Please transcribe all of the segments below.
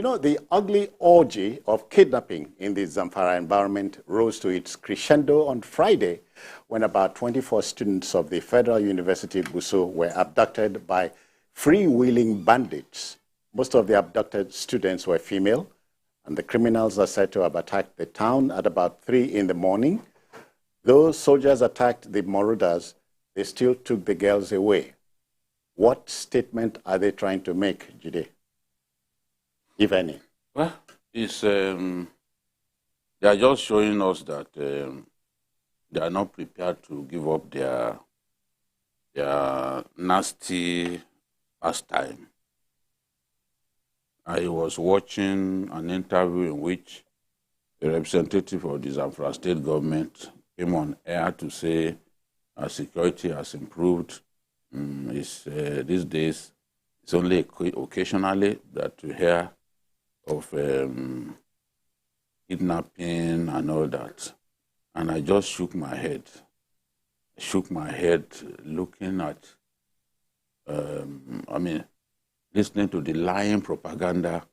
You know, the ugly orgy of kidnapping in the Zamfara environment rose to its crescendo on Friday when about 24 students of the Federal University Gusau were abducted by freewheeling bandits. Most of the abducted students were female, and the criminals are said to have attacked the town at about 3 in the morning. Though soldiers attacked the marauders, they still took the girls away. What statement are they trying to make, Jide? If any? Well, it's, they are just showing us that they are not prepared to give up their nasty pastime. I was watching an interview in which a representative of the Zamfara state government came on air to say security has improved. These days, it's only occasionally that you hear of kidnapping and all that. And I just shook my head. I shook my head looking at, listening to the lying propaganda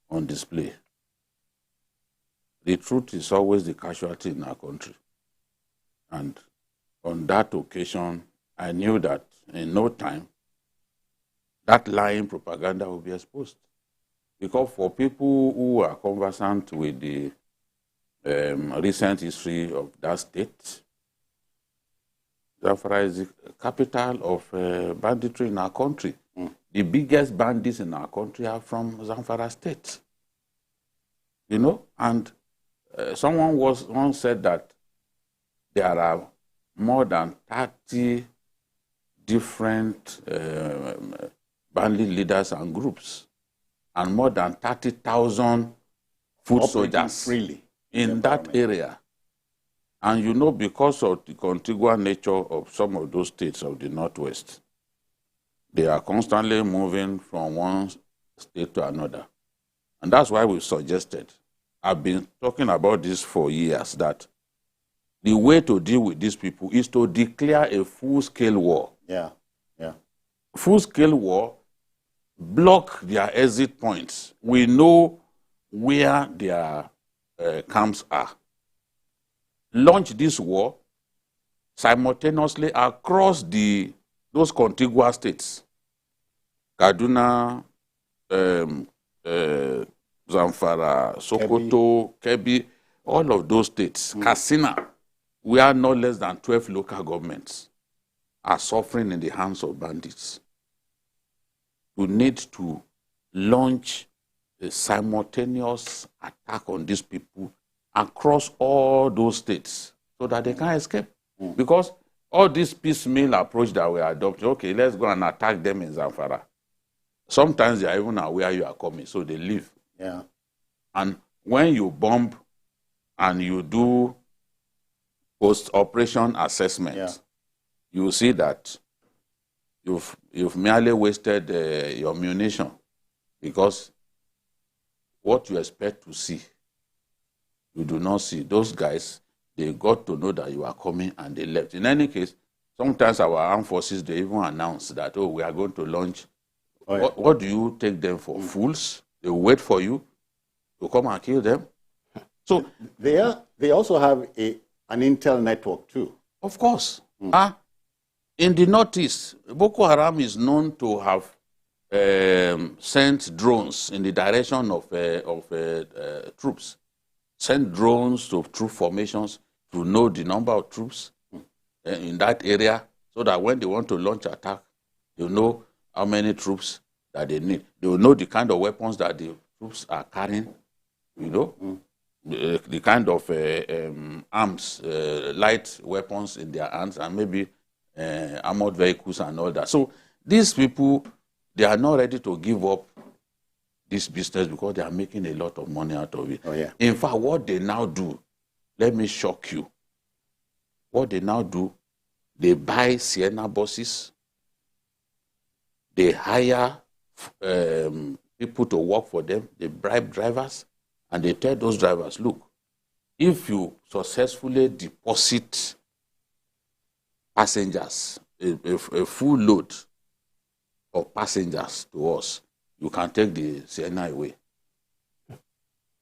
on display. The truth is always the casualty in our country. And on that occasion, I knew that in no time, that lying propaganda will be exposed. Because for people who are conversant with the recent history of that state, Zamfara is the capital of banditry in our country. The biggest bandits in our country are from Zamfara state. You know, and someone once said that there are more than 30 different bandit leaders and groups, and more than 30,000 foot soldiers freely in that area. And you know, because of the contiguous nature of some of those states of the Northwest, they are constantly moving from one state to another. And that's why we suggested, I've been talking about this for years, that the way to deal with these people is to declare a full-scale war. Yeah. Full-scale war, block their exit points. We know where their camps are. Launch this war simultaneously across those contiguous states. Kaduna, Zamfara, Sokoto, Kebbi, all of those states. Katsina, where no less than 12 local governments are suffering in the hands of bandits. We need to launch a simultaneous attack on these people across all those states so that they can't escape. Because all this piecemeal approach that we adopt, okay, let's go and attack them in Zamfara. Sometimes they are even aware you are coming, so they leave. Yeah. And when you bomb and you do post-operation assessment, you see that you've merely wasted your munition, because what you expect to see, you do not see. Those guys, they got to know that you are coming and they left. In any case, sometimes our armed forces, they even announce that, oh, we are going to launch. What do you take them for? Fools? They wait for you to come and kill them? So they also have an intel network too. Of course. In the Northeast, Boko Haram is known to have sent drones in the direction of troops. Send drones to troop formations to know the number of troops in that area, so that when they want to launch attack, you know how many troops that they need. They will know the kind of weapons that the troops are carrying, you know, the kind of arms, light weapons in their hands, and maybe armored vehicles and all that. So these people, they are not ready to give up this business because they are making a lot of money out of it. Oh, yeah. In fact, what they now do, let me shock you. What they now do, they buy Sienna buses, they hire people to work for them, they bribe drivers, and they tell those drivers, look, if you successfully deposit passengers, a full load of passengers to us, you can take the Sienna away.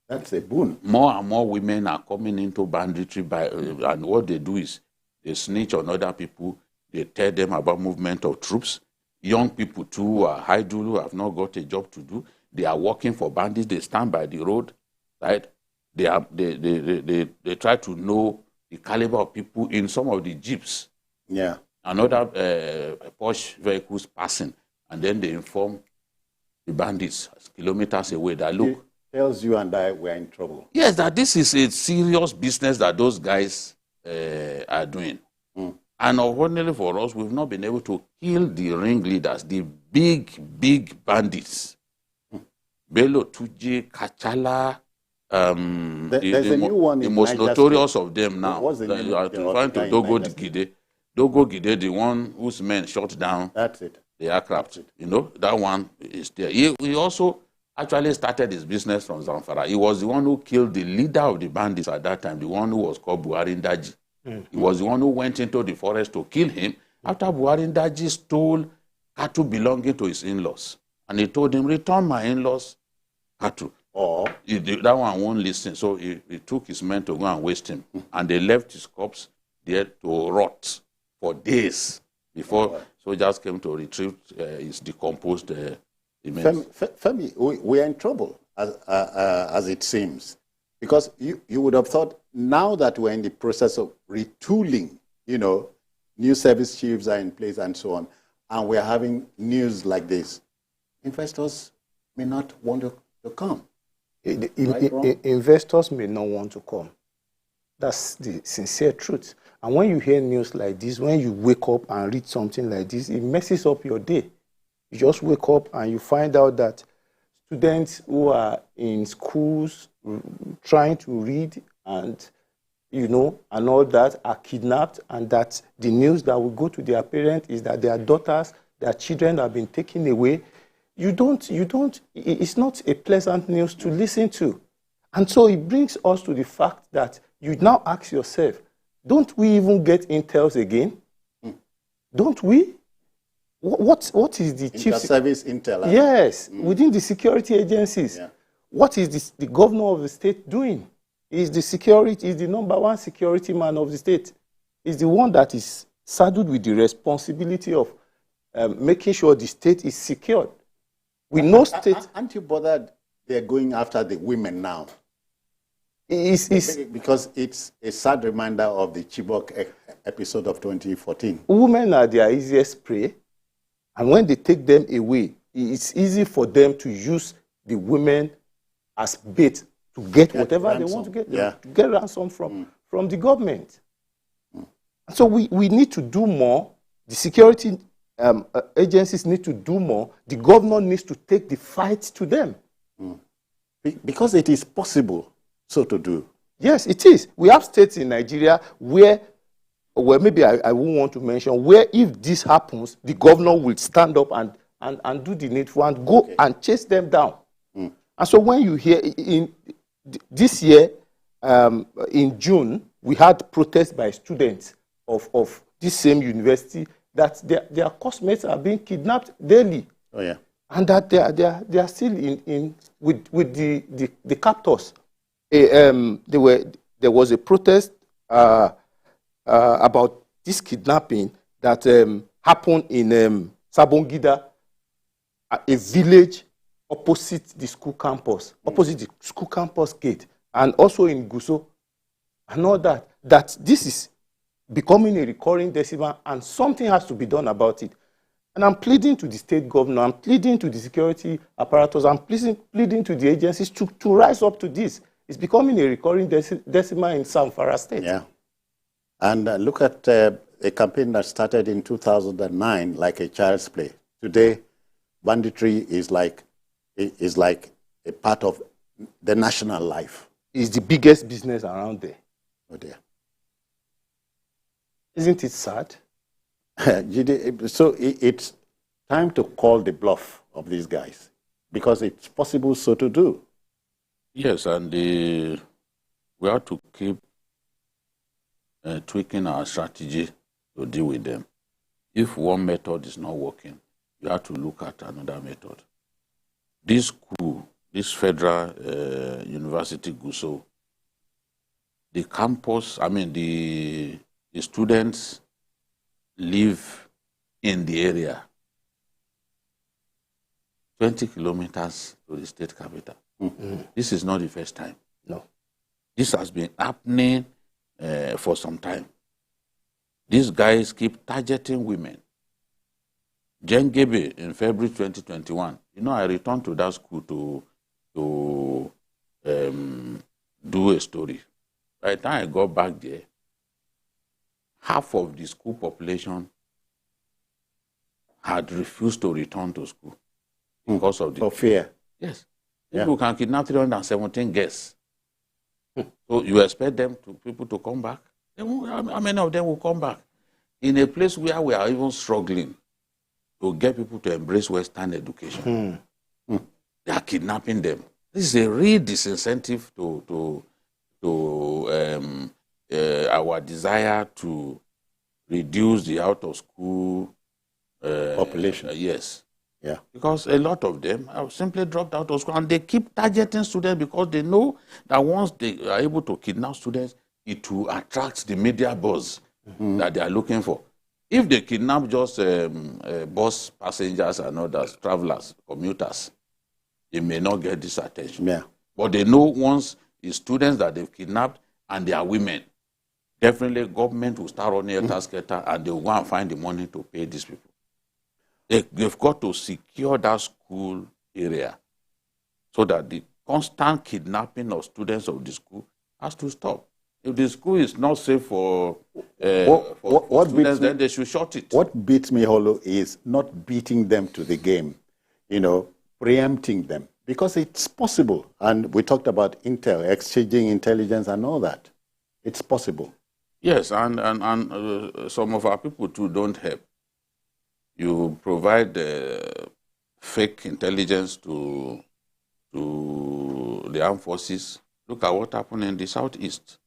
That's a boon. More and more women are coming into banditry and what they do is they snitch on other people. They tell them about movement of troops. Young people too who are idle, who have not got a job to do. They are working for bandits. They stand by the road, right? They try to know the caliber of people in some of the jeeps. Yeah. And other Porsche vehicles passing, and then they inform the bandits kilometers away that look. It tells you and I we're in trouble. Yes, that this is a serious business that those guys are doing. And unfortunately for us, we've not been able to kill the ringleaders, the big bandits. Bello, Tuji, Kachala, There's a new one the in most Niger notorious State. of them now. What's the name? You are referring to Dogo Gide. Dogo Gide, the one whose men shot down That's it. the aircraft. You know, that one is there. He also actually started his business from Zamfara. He was the one who killed the leader of the bandits at that time, the one who was called Buhari Ndaji. He was the one who went into the forest to kill him after Buhari Ndaji stole cattle belonging to his in-laws. And he told him, return my in-laws cattle. Or That one won't listen. So he took his men to go and waste him. And they left his corpse there to rot for days before soldiers came to retrieve his decomposed remains. Femi, we are in trouble, as it seems. Because you would have thought, now that we're in the process of retooling, you know, new service chiefs are in place and so on, and we're having news like this, investors may not want to come. Investors may not want to come. That's the sincere truth. And when you hear news like this, when you wake up and read something like this, it messes up your day. You just wake up and you find out that students who are in schools trying to read and, you know, and all that are kidnapped, and that the news that will go to their parents is that their daughters, their children have been taken away. It's not a pleasant news to listen to. And so it brings us to the fact that you now ask yourself, don't we even get intels again? Don't we? What is the chief service intel? Yes, within the security agencies. Yeah. What is the governor of the state doing? Is the number one security man of the state. Is the one that is saddled with the responsibility of making sure the state is secured. We know state. Aren't you bothered they're going after the women now? Because it's a sad reminder of the Chibok episode of 2014. Women are their easiest prey, and when they take them away, it's easy for them to use the women as bait to get whatever ransom. They want to get. To get ransom from the government. So we need to do more. The security agencies need to do more. The governor needs to take the fight to them. Because it is possible so to do. Yes, it is. We have states in Nigeria where maybe I won't want to mention, where if this happens, the governor will stand up and do the needful and go and chase them down. And so when you hear, in this year, in June, we had protests by students of this same university that their classmates are being kidnapped daily. Oh, yeah. And that they are still with the captors. There was a protest about this kidnapping that happened in Sabongida, a village opposite the school campus, opposite the school campus gate, and also in Gusau, and all that. That this is becoming a recurring decimal, and something has to be done about it. And I'm pleading to the state governor, I'm pleading to the security apparatus, I'm pleading to the agencies to rise up to this. It's becoming a recurring decimal in Zamfara State. Yeah. And look at a campaign that started in 2009, like a child's play. Today, banditry is like a part of the national life. It's the biggest business around there. Oh dear. Isn't it sad? So it's time to call the bluff of these guys, because it's possible so to do. Yes, and we have to keep tweaking our strategy to deal with them. If one method is not working, you have to look at another method. This coup this federal university, Gusau, the campus, I mean, the students live in the area 20 kilometers to the state capital. This is not the first time. No. This has been happening for some time. These guys keep targeting women. Jen Gebe in February 2021, you know, I returned to that school to do a story. By the time I got back there, half of the school population had refused to return to school because of the... For fear. Yes. Yeah. People can kidnap 317 guests. So you expect people to come back? How many of them will come back? In a place where we are even struggling to get people to embrace Western education. They are kidnapping them. This is a real disincentive to our desire to reduce the out-of-school Population. Yes. Yeah. Because a lot of them have simply dropped out of school, and they keep targeting students because they know that once they are able to kidnap students, it will attract the media buzz that they are looking for. If they kidnap just bus passengers and others, travelers, commuters, they may not get this attention. Yeah. But they know once it's students that they've kidnapped and they are women, definitely government will start running a task and they will go and find the money to pay these people. They've got to secure that school area so that the constant kidnapping of students of the school has to stop. If the school is not safe for students, then they should shut it. What beats me hollow is not beating them to the game, you know, preempting them. Because it's possible. And we talked about intel, exchanging intelligence and all that. It's possible. Yes, and some of our people too don't help. You provide fake intelligence to the armed forces. Look at what happened in the southeast.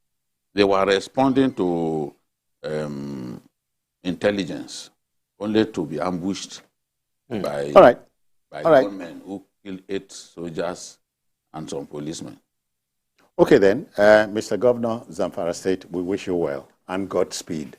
They were responding to intelligence only to be ambushed by gunmen who killed 8 soldiers and some policemen. Okay then, Mr. Governor, Zamfara State, we wish you well and Godspeed.